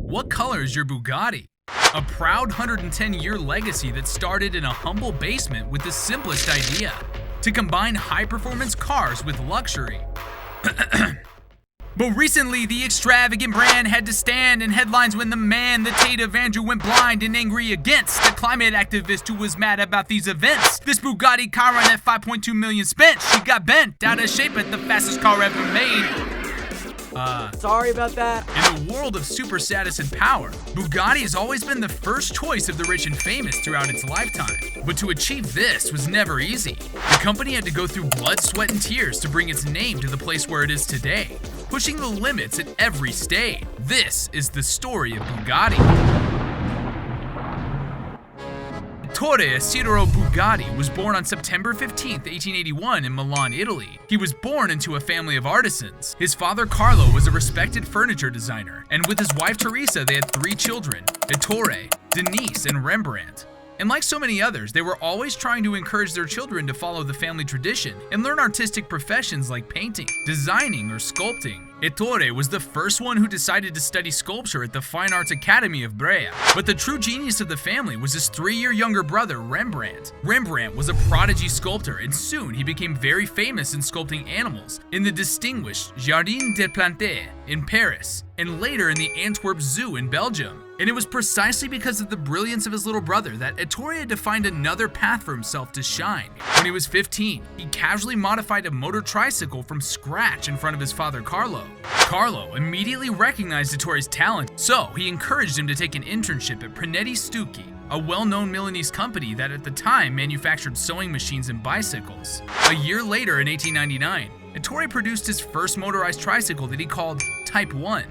What color is your Bugatti? A proud 110-year legacy that started in a humble basement with the simplest idea: to combine high-performance cars with luxury. But recently, the extravagant brand had to stand in headlines when the man, the Tate of Andrew, went blind and angry against the climate activist who was mad about these events. This Bugatti Chiron at 5.2 million spent, she got bent out of shape at the fastest car ever made. Sorry about that. In the world of super status and power, Bugatti has always been the first choice of the rich and famous throughout its lifetime. But to achieve this was never easy. The company had to go through blood, sweat, and tears to bring its name to the place where it is today, pushing the limits at every stage. This is the story of Bugatti. Ettore Isidoro Bugatti was born on September 15, 1881 in Milan, Italy. He was born into a family of artisans. His father Carlo was a respected furniture designer, and with his wife Teresa they had 3 children: Ettore, Denise, and Rembrandt. And like so many others, they were always trying to encourage their children to follow the family tradition and learn artistic professions like painting, designing, or sculpting. Ettore was the first one who decided to study sculpture at the Fine Arts Academy of Brea. But the true genius of the family was his 3-year younger brother, Rembrandt. Rembrandt was a prodigy sculptor, and soon he became very famous in sculpting animals in the distinguished Jardin des Plantes in Paris, and later in the Antwerp Zoo in Belgium. And it was precisely because of the brilliance of his little brother that Ettore had to find another path for himself to shine. When he was 15, he casually modified a motor tricycle from scratch in front of his father Carlo. Carlo immediately recognized Ettore's talent, so he encouraged him to take an internship at Pruneti Stucchi, a well-known Milanese company that at the time manufactured sewing machines and bicycles. A year later, in 1899, Ettore produced his first motorized tricycle that he called Type 1.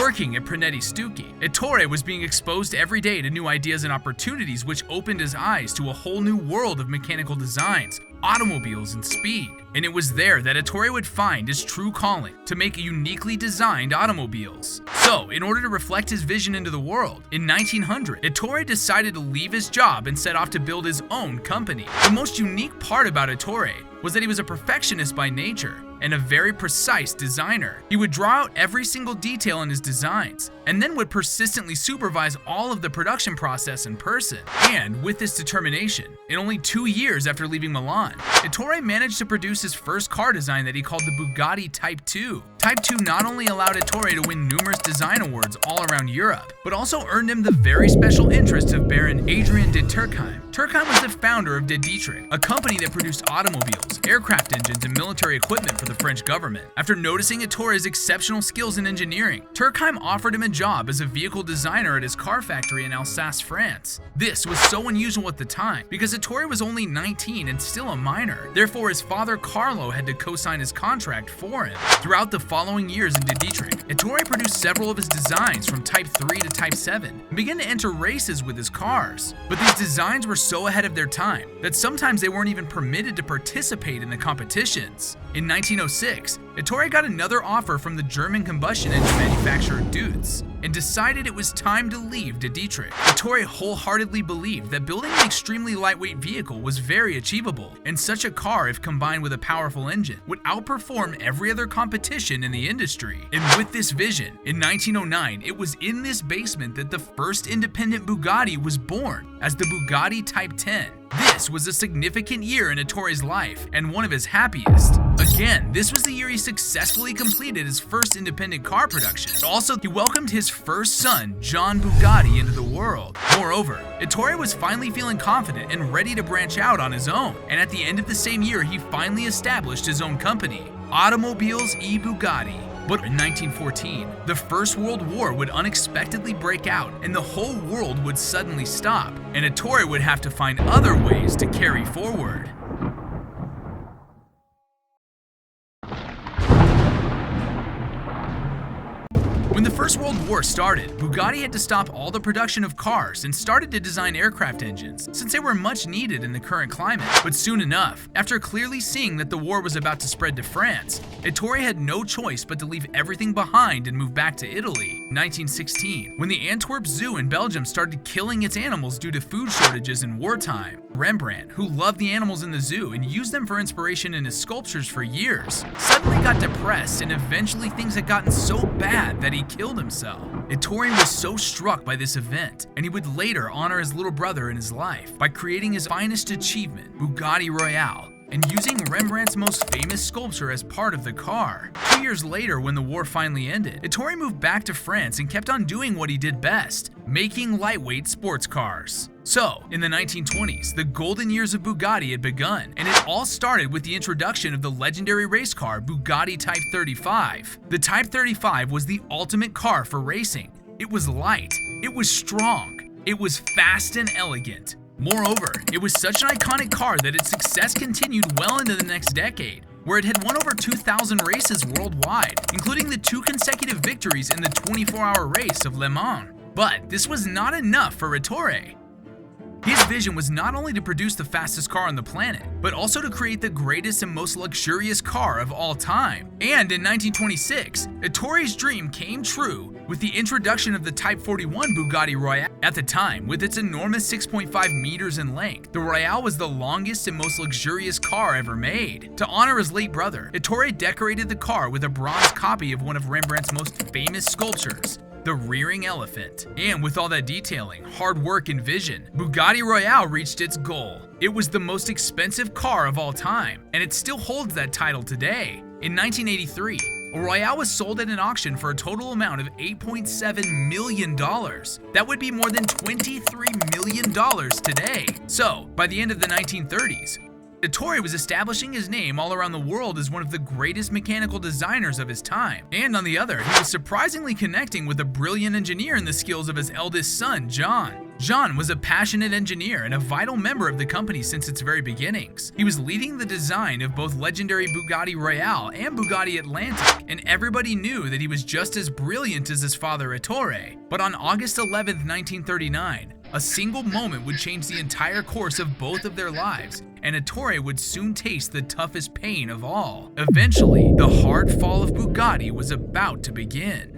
Working at Pruneti Stucchi, Ettore was being exposed every day to new ideas and opportunities, which opened his eyes to a whole new world of mechanical designs, automobiles, and speed. And it was there that Ettore would find his true calling: to make uniquely designed automobiles. So, in order to reflect his vision into the world, in 1900, Ettore decided to leave his job and set off to build his own company. The most unique part about Ettore was that he was a perfectionist by nature and a very precise designer. He would draw out every single detail in his designs, and then would persistently supervise all of the production process in person. And with this determination, in only 2 years after leaving Milan, Ettore managed to produce his first car design that he called the Bugatti Type 2. Type 2 not only allowed Ettore to win numerous design awards all around Europe, but also earned him the very special interest of Baron Adrian de Turckheim. Turckheim was the founder of De Dietrich, a company that produced automobiles, aircraft engines, and military equipment for the French government. After noticing Ettore's exceptional skills in engineering, Turckheim offered him a job as a vehicle designer at his car factory in Alsace, France. This was so unusual at the time because Ettore was only 19 and still a minor. Therefore, his father Carlo had to co-sign his contract for him. Throughout the following years in De Dietrich, Ettore produced several of his designs from Type 3 to Type 7 and began to enter races with his cars. But these designs were so ahead of their time that sometimes they weren't even permitted to participate in the competitions. In 1906, Ettore got another offer from the German combustion engine manufacturer Deutz and decided it was time to leave De Dietrich. Ettore wholeheartedly believed that building an extremely lightweight vehicle was very achievable, and such a car, if combined with a powerful engine, would outperform every other competition in the industry. And with this vision, in 1909, it was in this basement that the first independent Bugatti was born, as the Bugatti Type 10. This was a significant year in Ettore's life, and one of his happiest. Again, this was the year he successfully completed his first independent car production. Also, he welcomed his first son, John Bugatti, into the world. Moreover, Ettore was finally feeling confident and ready to branch out on his own, and at the end of the same year, he finally established his own company, Automobiles e Bugatti. But in 1914, the First World War would unexpectedly break out, and the whole world would suddenly stop, and Ettore would have to find other ways to carry forward. When the First World War started, Bugatti had to stop all the production of cars and started to design aircraft engines, since they were much needed in the current climate. But soon enough, after clearly seeing that the war was about to spread to France, Ettore had no choice but to leave everything behind and move back to Italy. 1916, when the Antwerp Zoo in Belgium started killing its animals due to food shortages in wartime. Rembrandt, who loved the animals in the zoo and used them for inspiration in his sculptures for years, suddenly got depressed, and eventually things had gotten so bad that he killed himself. Ettore was so struck by this event, and he would later honor his little brother in his life by creating his finest achievement, Bugatti Royale, and using Rembrandt's most famous sculpture as part of the car. 2 years later, when the war finally ended, Ettore moved back to France and kept on doing what he did best, making lightweight sports cars. So, in the 1920s, the golden years of Bugatti had begun, and it all started with the introduction of the legendary race car Bugatti Type 35. The Type 35 was the ultimate car for racing. It was light, it was strong, it was fast and elegant. Moreover, it was such an iconic car that its success continued well into the next decade, where it had won over 2,000 races worldwide, including the 2 consecutive victories in the 24-hour race of Le Mans. But this was not enough for Ettore. His vision was not only to produce the fastest car on the planet, but also to create the greatest and most luxurious car of all time. And in 1926, Ettore's dream came true with the introduction of the Type 41 Bugatti Royale. At the time, with its enormous 6.5 meters in length, the Royale was the longest and most luxurious car ever made. To honor his late brother, Ettore decorated the car with a bronze copy of one of Rembrandt's most famous sculptures, the rearing elephant. And with all that detailing, hard work, and vision, Bugatti Royale reached its goal. It was the most expensive car of all time, and it still holds that title today. In 1983, a Royale was sold at an auction for a total amount of $8.7 million. That would be more than $23 million today. So, by the end of the 1930s, Ettore was establishing his name all around the world as one of the greatest mechanical designers of his time. And on the other, he was surprisingly connecting with a brilliant engineer in the skills of his eldest son, John. John was a passionate engineer and a vital member of the company since its very beginnings. He was leading the design of both legendary Bugatti Royale and Bugatti Atlantic, and everybody knew that he was just as brilliant as his father Ettore. But on August 11, 1939, a single moment would change the entire course of both of their lives, and Ettore would soon taste the toughest pain of all. Eventually, the hard fall of Bugatti was about to begin.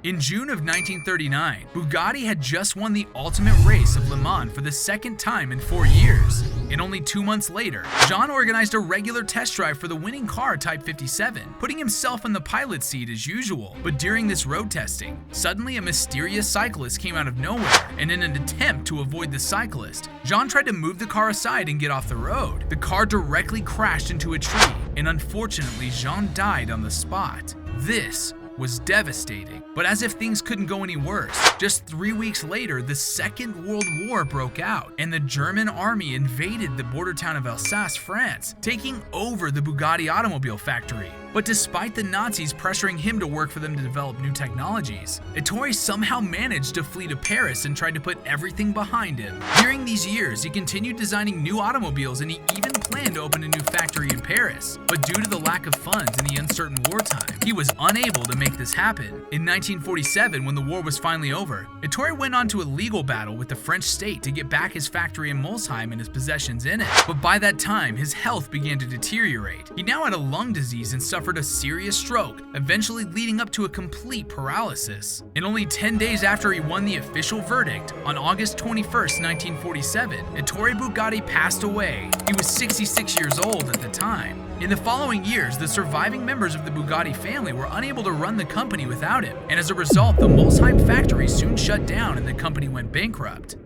In June of 1939, Bugatti had just won the ultimate race of Le Mans for the second time in 4 years. And only 2 months later, John organized a regular test drive for the winning car Type 57, putting himself in the pilot's seat as usual. But during this road testing, suddenly a mysterious cyclist came out of nowhere, and in an attempt to avoid the cyclist, John tried to move the car aside and get off the road. The car directly crashed into a tree, and unfortunately, Jean died on the spot. This was devastating. But as if things couldn't go any worse, just 3 weeks later, the Second World War broke out, and the German army invaded the border town of Alsace, France, taking over the Bugatti automobile factory. But despite the Nazis pressuring him to work for them to develop new technologies, Ettore somehow managed to flee to Paris and tried to put everything behind him. During these years, he continued designing new automobiles, and he even planned to open a new factory in Paris. But due to the lack of funds and the uncertain wartime, he was unable to make this happen. In 1947, when the war was finally over, Ettore went on to a legal battle with the French state to get back his factory in Molsheim and his possessions in it. But by that time, his health began to deteriorate. He now had a lung disease and suffered a serious stroke, eventually leading up to a complete paralysis. And only 10 days after he won the official verdict, on August 21st, 1947, Ettore Bugatti passed away. He was 66 years old at the time. In the following years, the surviving members of the Bugatti family were unable to run the company without him, and as a result, the Molsheim factory soon shut down and the company went bankrupt.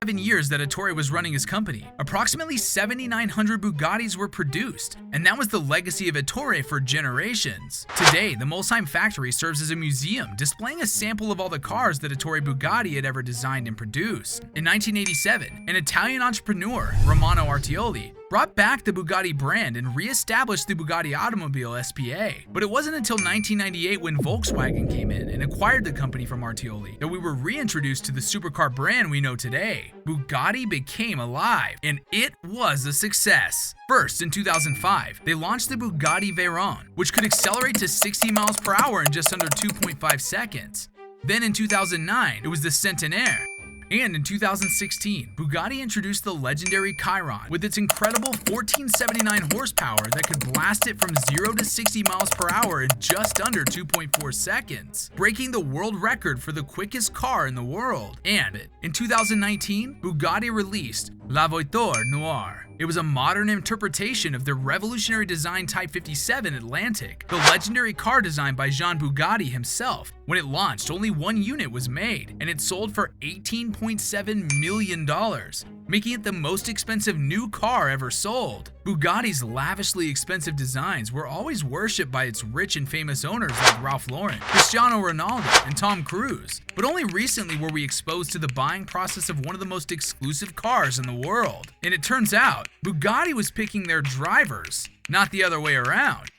7 years that Ettore was running his company, approximately 7,900 Bugattis were produced, and that was the legacy of Ettore for generations. Today, the Molsheim factory serves as a museum, displaying a sample of all the cars that Ettore Bugatti had ever designed and produced. In 1987, an Italian entrepreneur, Romano Artioli, brought back the Bugatti brand and re-established the Bugatti Automobile SPA. But it wasn't until 1998 when Volkswagen came in and acquired the company from Artioli that we were reintroduced to the supercar brand we know today. Bugatti became alive, and it was a success. First, in 2005, they launched the Bugatti Veyron, which could accelerate to 60 miles per hour in just under 2.5 seconds. Then in 2009, it was the Centenaire. And in 2016, Bugatti introduced the legendary Chiron with its incredible 1479 horsepower that could blast it from 0 to 60 miles per hour in just under 2.4 seconds, breaking the world record for the quickest car in the world. And in 2019, Bugatti released La Voiture Noire. It was a modern interpretation of the revolutionary design Type 57 Atlantic, the legendary car designed by Jean Bugatti himself. When it launched, only one unit was made, and it sold for $18.7 million, making it the most expensive new car ever sold. Bugatti's lavishly expensive designs were always worshipped by its rich and famous owners like Ralph Lauren, Cristiano Ronaldo, and Tom Cruise. But only recently were we exposed to the buying process of one of the most exclusive cars in the world. And it turns out, Bugatti was picking their drivers, not the other way around.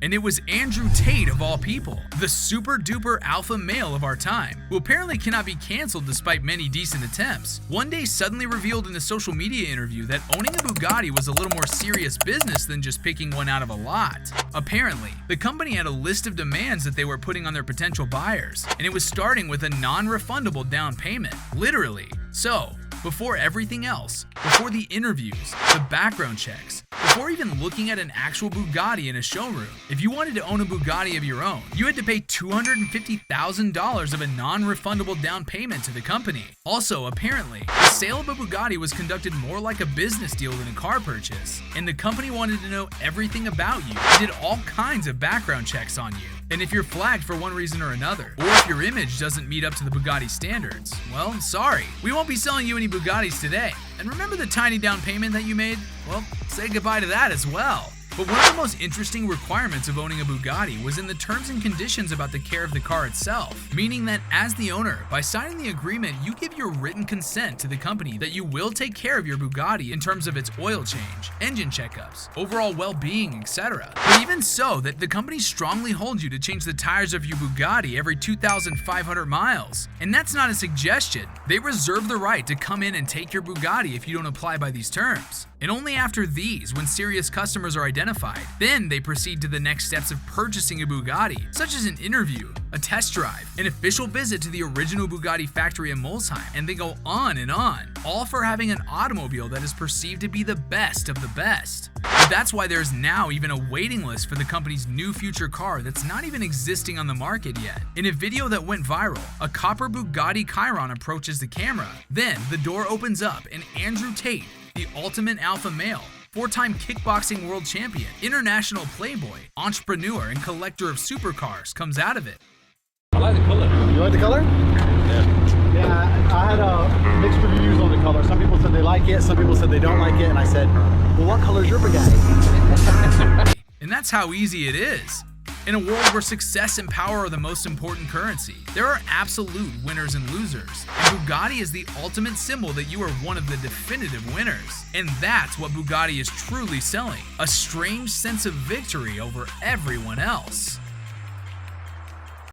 And it was Andrew Tate of all people, the super duper alpha male of our time, who apparently cannot be cancelled despite many decent attempts. One day suddenly revealed in a social media interview that owning a Bugatti was a little more serious business than just picking one out of a lot. Apparently, the company had a list of demands that they were putting on their potential buyers, and it was starting with a non-refundable down payment, literally. So, before everything else, before the interviews, the background checks, before even looking at an actual Bugatti in a showroom, if you wanted to own a Bugatti of your own, you had to pay $250,000 of a non-refundable down payment to the company. Also, apparently, the sale of a Bugatti was conducted more like a business deal than a car purchase, and the company wanted to know everything about you and did all kinds of background checks on you. And if you're flagged for one reason or another, or if your image doesn't meet up to the Bugatti standards, well, sorry, we won't be selling you any Bugattis today. And remember the tiny down payment that you made? Well, say goodbye to that as well. But one of the most interesting requirements of owning a Bugatti was in the terms and conditions about the care of the car itself, meaning that as the owner, by signing the agreement, you give your written consent to the company that you will take care of your Bugatti in terms of its oil change, engine checkups, overall well-being, etc. But even so, that the company strongly holds you to change the tires of your Bugatti every 2,500 miles. And that's not a suggestion. They reserve the right to come in and take your Bugatti if you don't apply by these terms. And only after these, when serious customers are identified, then they proceed to the next steps of purchasing a Bugatti, such as an interview, a test drive, an official visit to the original Bugatti factory in Molsheim, and they go on, all for having an automobile that is perceived to be the best of the best. But that's why there's now even a waiting list for the company's new future car that's not even existing on the market yet. In a video that went viral, a copper Bugatti Chiron approaches the camera. Then the door opens up and Andrew Tate, the ultimate alpha male, four-time kickboxing world champion, international playboy, entrepreneur, and collector of supercars, comes out of it. I like the color. You like the color? Yeah. Yeah, I had mixed reviews on the color. Some people said they like it, some people said they don't like it, and I said, well, what color is your Bugatti? And that's how easy it is. In a world where success and power are the most important currency, there are absolute winners and losers. And Bugatti is the ultimate symbol that you are one of the definitive winners. And that's what Bugatti is truly selling, a strange sense of victory over everyone else.